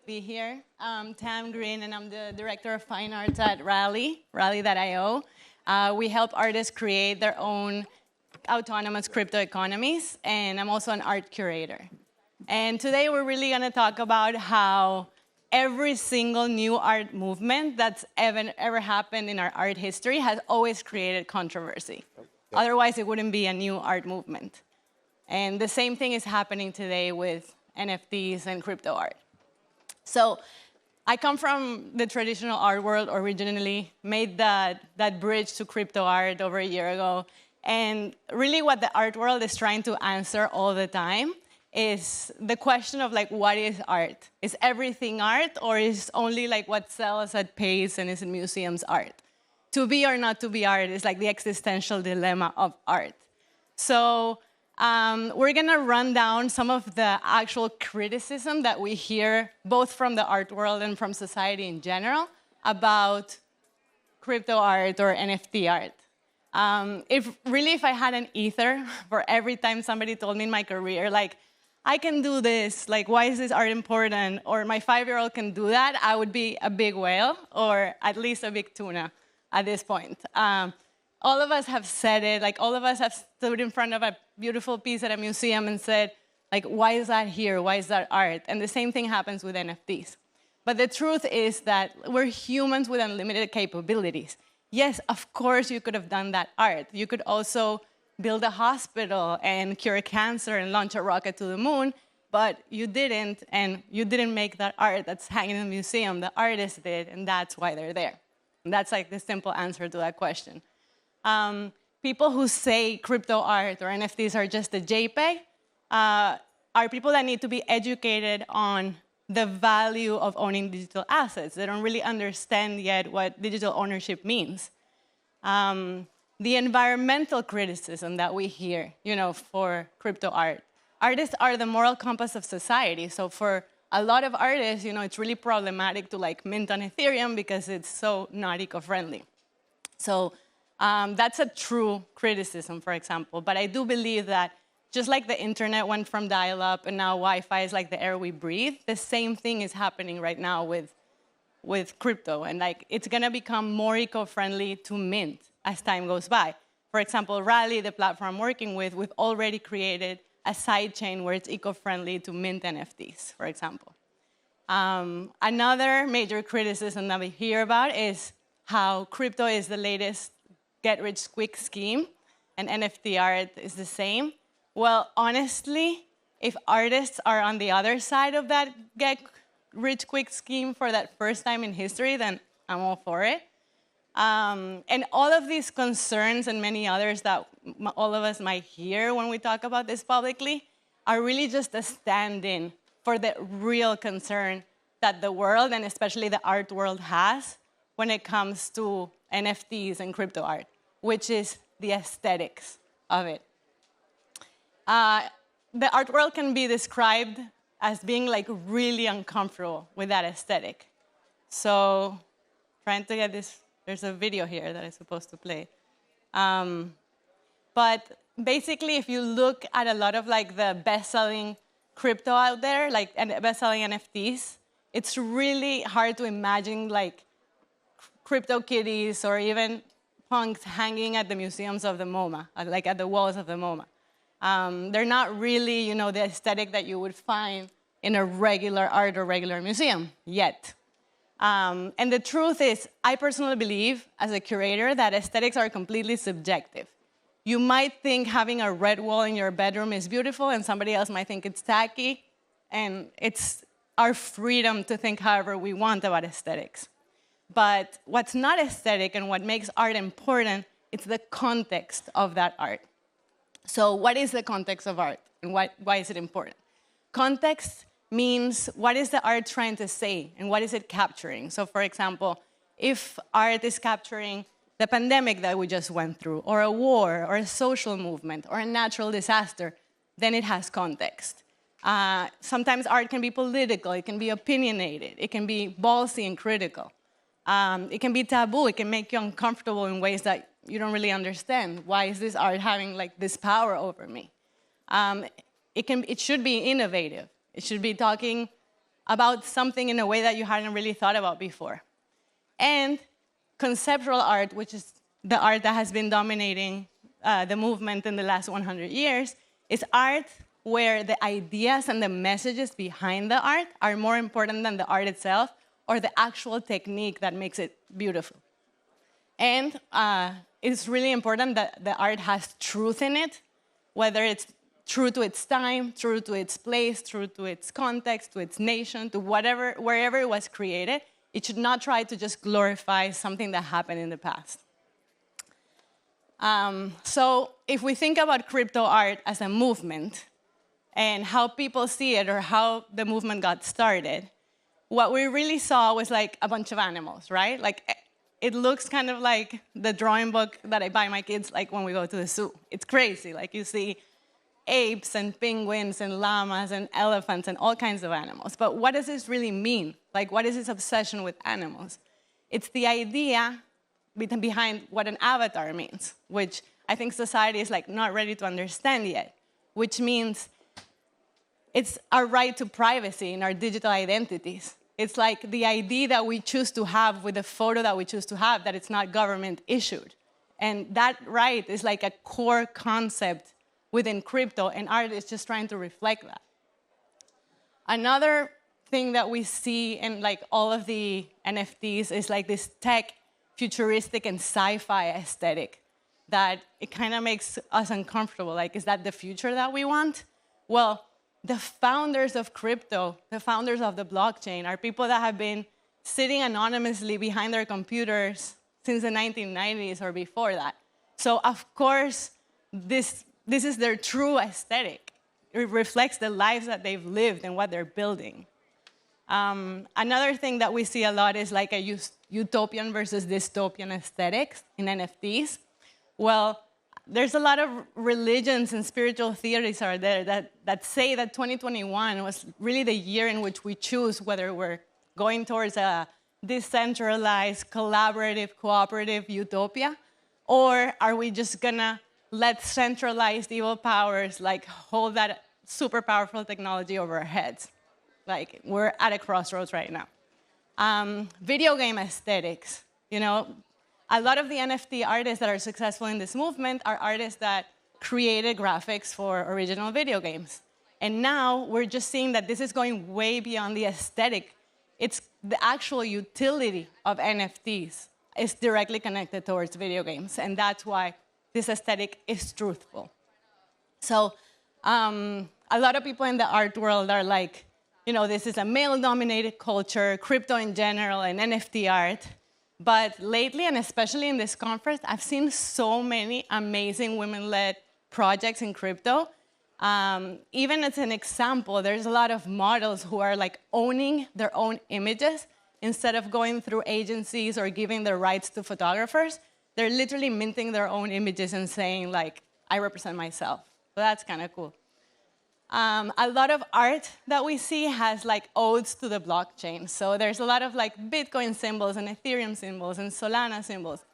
be here. I'm Tam Gryn, and I'm the Director of Fine Arts at Rally.io. We help artists create their own autonomous crypto economies, and I'm also an art curator. And today we're really going to talk about how every single new art movement that's ever happened in our art history has always created controversy. Otherwise, it wouldn't be a new art movement. And the same thing is happening today with NFTs and crypto art. So I come from the traditional art world originally, made that bridge to crypto art over a year ago. And really what the art world is trying to answer all the time is the question of like, what is art? Is everything art, or is only like what sells at Pace and is in museums art? To be or not to be art is like the existential dilemma of art. So we're gonna run down some of the actual criticism that we hear both from the art world and from society in general about crypto art or NFT art. If I had an ether for every time somebody told me in my career, like, I can do this, like, why is this art important? Or my 5-year-old can do that, I would be a big whale, or at least a big tuna at this point. All of us have said it, like all of us have stood in front of a beautiful piece at a museum and said, like, why is that here? Why is that art? And the same thing happens with NFTs. But the truth is that we're humans with unlimited capabilities. Yes, of course you could have done that art. You could also build a hospital and cure cancer and launch a rocket to the moon, but you didn't, and you didn't make that art that's hanging in the museum. The artist did, and that's why they're there. And that's like the simple answer to that question. People who say crypto art or NFTs are just a JPEG are people that need to be educated on the value of owning digital assets. They don't really understand yet what digital ownership means. The environmental criticism that we hear, for crypto art. Artists are the moral compass of society. So for a lot of artists, it's really problematic to like mint on Ethereum because it's so not eco-friendly. So that's a true criticism, for example. But I do believe that just like the internet went from dial-up and now Wi-Fi is like the air we breathe, the same thing is happening right now with crypto. And like it's gonna become more eco-friendly to mint as time goes by. For example, Rally, the platform I'm working with, we've already created a sidechain where it's eco-friendly to mint NFTs, for example. Another major criticism that we hear about is how crypto is the latest get-rich-quick scheme, and NFT art is the same. Well, honestly, if artists are on the other side of that get-rich-quick scheme for that first time in history, then I'm all for it. And all of these concerns and many others that all of us might hear when we talk about this publicly are really just a stand-in for the real concern that the world, and especially the art world, has when it comes to NFTs and crypto art, which is the aesthetics of it. The art world can be described as being like really uncomfortable with that aesthetic. So trying to get this, there's a video here that is supposed to play. But basically, if you look at a lot of like the best-selling crypto out there, like best-selling NFTs, it's really hard to imagine like crypto kitties or even punks hanging at the museums of the MoMA, like at the walls of the MoMA. They're not really, the aesthetic that you would find in a regular art or regular museum yet. And the truth is, I personally believe, as a curator, that aesthetics are completely subjective. You might think having a red wall in your bedroom is beautiful, and somebody else might think it's tacky, and it's our freedom to think however we want about aesthetics. But what's not aesthetic and what makes art important, it's the context of that art. So what is the context of art, and why is it important? Context means what is the art trying to say, and what is it capturing? So for example, if art is capturing the pandemic that we just went through, or a war, or a social movement, or a natural disaster, then it has context. Sometimes art can be political, it can be opinionated, it can be ballsy and critical. It can be taboo, it can make you uncomfortable in ways that you don't really understand. Why is this art having like this power over me? It should be innovative. It should be talking about something in a way that you hadn't really thought about before. And conceptual art, which is the art that has been dominating the movement in the last 100 years, is art where the ideas and the messages behind the art are more important than the art itself or the actual technique that makes it beautiful. And it's really important that the art has truth in it, whether it's true to its time, true to its place, true to its context, to its nation, to wherever it was created. It should not try to just glorify something that happened in the past. So if we think about crypto art as a movement and how people see it or how the movement got started, what we really saw was like a bunch of animals, right? Like it looks kind of like the drawing book that I buy my kids like when we go to the zoo. It's crazy. Like you see apes and penguins and llamas and elephants and all kinds of animals. But what does this really mean? Like, what is this obsession with animals? It's the idea behind what an avatar means, which I think society is like not ready to understand yet, which means it's our right to privacy in our digital identities. It's like the ID that we choose to have with the photo that we choose to have, that it's not government issued. And that right is like a core concept within crypto, and art is just trying to reflect that. Another thing that we see in like all of the NFTs is like this tech, futuristic, and sci-fi aesthetic that it kind of makes us uncomfortable. Like, is that the future that we want? Well, the founders of crypto, the founders of the blockchain, are people that have been sitting anonymously behind their computers since the 1990s or before that. So, of course, this is their true aesthetic. It reflects the lives that they've lived and what they're building. Another thing that we see a lot is like a utopian versus dystopian aesthetics in NFTs. Well, there's a lot of religions and spiritual theories are there that say that 2021 was really the year in which we choose whether we're going towards a decentralized, collaborative, cooperative utopia, or are we just gonna let centralized evil powers like hold that super powerful technology over our heads. Like we're at a crossroads right now. Video game aesthetics, you know, a lot of the NFT artists that are successful in this movement are artists that created graphics for original video games. And now we're just seeing that this is going way beyond the aesthetic. It's the actual utility of NFTs is directly connected towards video games. And that's why this aesthetic is truthful. So a lot of people in the art world are like, you know, this is a male-dominated culture, crypto in general, and NFT art. But lately, and especially in this conference, I've seen so many amazing women-led projects in crypto. Even as an example, there's a lot of models who are like owning their own images instead of going through agencies or giving their rights to photographers. They're literally minting their own images and saying, like, I represent myself. So that's kind of cool. A lot of art that we see has like odes to the blockchain. So there's a lot of like Bitcoin symbols and Ethereum symbols and Solana symbols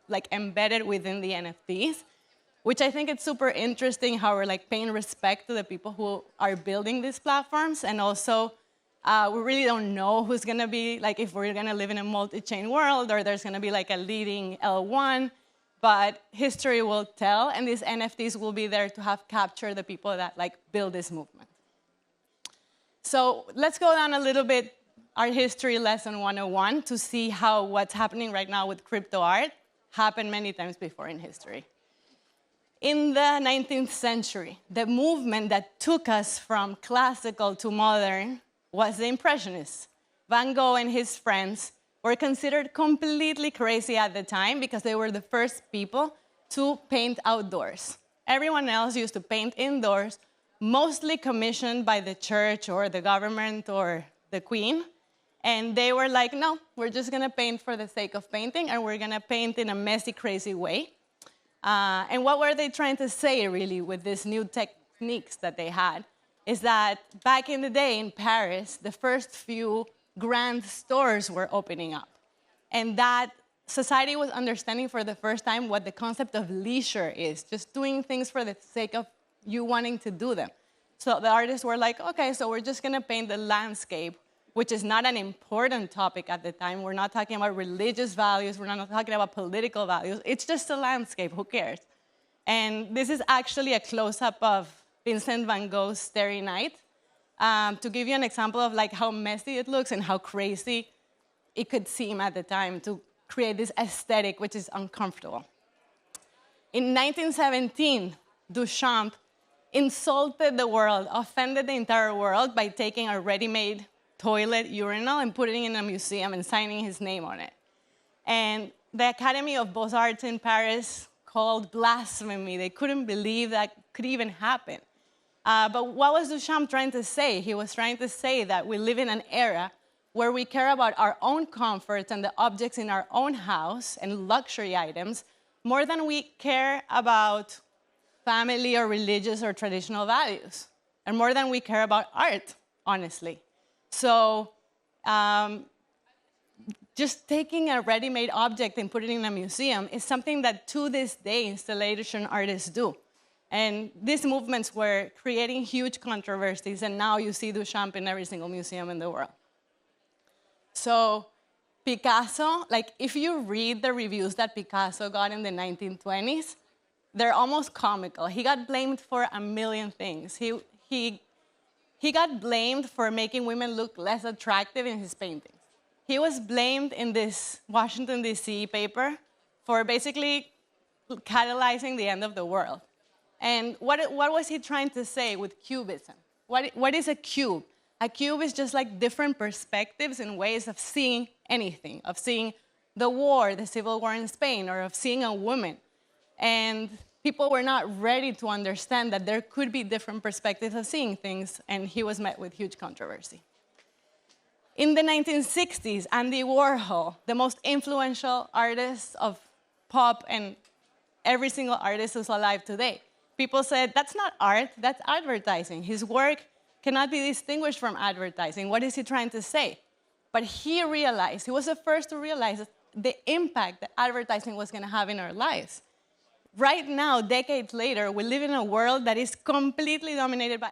like embedded within the NFTs, which I think it's super interesting how we're like paying respect to the people who are building these platforms. And also, we really don't know who's gonna be, like if we're gonna live in a multi-chain world or there's gonna be like a leading L1, but history will tell, and these NFTs will be there to have captured the people that like build this movement. So let's go down a little bit, art history lesson 101, to see how what's happening right now with crypto art happened many times before in history. In the 19th century, the movement that took us from classical to modern was the Impressionists. Van Gogh and his friends were considered completely crazy at the time because they were the first people to paint outdoors. Everyone else used to paint indoors, mostly commissioned by the church or the government or the queen. And they were like, no, we're just gonna paint for the sake of painting, and we're gonna paint in a messy, crazy way. And what were they trying to say, really, with these new techniques that they had? Is that back in the day in Paris, the first few grand stores were opening up. And that society was understanding for the first time what the concept of leisure is, just doing things for the sake of you wanting to do them. So the artists were like, okay, so we're just gonna paint the landscape which is not an important topic at the time. We're not talking about religious values. We're not talking about political values. It's just a landscape. Who cares? And this is actually a close-up of Vincent van Gogh's Starry Night, to give you an example of like how messy it looks and how crazy it could seem at the time to create this aesthetic which is uncomfortable. In 1917, Duchamp insulted the world, offended the entire world by taking a ready-made toilet urinal and putting it in a museum and signing his name on it. And the Academy of Beaux-Arts in Paris called blasphemy. They couldn't believe that could even happen. But what was Duchamp trying to say? He was trying to say that we live in an era where we care about our own comforts and the objects in our own house and luxury items more than we care about family or religious or traditional values, and more than we care about art, honestly. So just taking a ready-made object and putting it in a museum is something that to this day installation artists do. And these movements were creating huge controversies, and now you see Duchamp in every single museum in the world. So Picasso, like if you read the reviews that Picasso got in the 1920s, they're almost comical. He got blamed for a million things. He got blamed for making women look less attractive in his paintings. He was blamed in this Washington, D.C. paper for basically catalyzing the end of the world. And what was he trying to say with cubism? What is a cube? A cube is just like different perspectives and ways of seeing anything, of seeing the war, the civil war in Spain, or of seeing a woman. And people were not ready to understand that there could be different perspectives of seeing things, and he was met with huge controversy. In the 1960s, Andy Warhol, the most influential artist of pop and every single artist who's alive today, people said, that's not art, that's advertising. His work cannot be distinguished from advertising. What is he trying to say? But he realized, he was the first to realize the impact that advertising was going to have in our lives. Right now, decades later, we live in a world that is completely dominated by